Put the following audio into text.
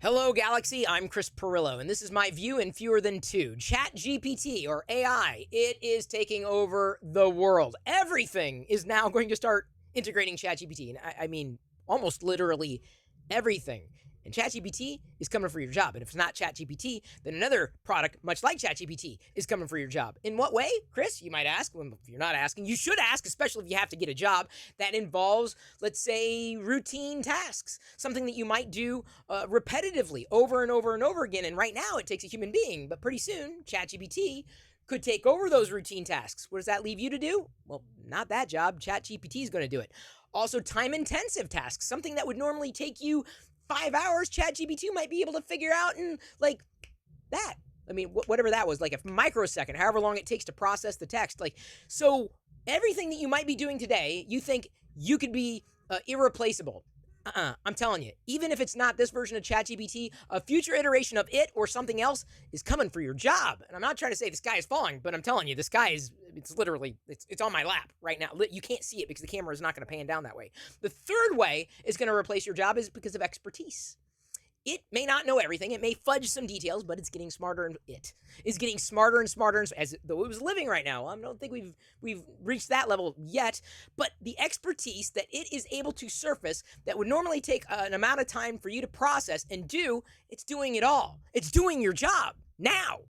Hello, Galaxy. I'm Chris Perillo, and this is my view in fewer than two. ChatGPT, or AI, it is taking over the world. Everything is now going to start integrating ChatGPT, and I mean almost literally everything. And ChatGPT is coming for your job. And if it's not ChatGPT, then another product, much like ChatGPT, is coming for your job. In what way, Chris? You might ask. Well, if you're not asking, you should ask, especially if you have to get a job that involves, let's say, routine tasks, something that you might do repetitively over and over and over again. And right now, it takes a human being, but pretty soon, ChatGPT could take over those routine tasks. What does that leave you to do? Well, not that job. ChatGPT is going to do it. Also, time-intensive tasks, something that would normally take you 5 hours, ChatGPT might be able to figure out in like that. I mean, whatever that was, like a microsecond, however long it takes to process the text. So everything that you might be doing today, you think you could be irreplaceable. I'm telling you, even if it's not this version of ChatGPT, a future iteration of it or something else is coming for your job. And I'm not trying to say the sky is falling, but I'm telling you, the sky is, it's literally, it's on my lap right now. You can't see it because the camera is not going to pan down that way. The third way it's going to replace your job is because of expertise. It may not know everything. It may fudge some details, but it's getting smarter, and it is getting smarter and smarter as though it was living right now. I don't think we've reached that level yet, but the expertise that it is able to surface that would normally take an amount of time for you to process and do, it's doing it all. It's doing your job now.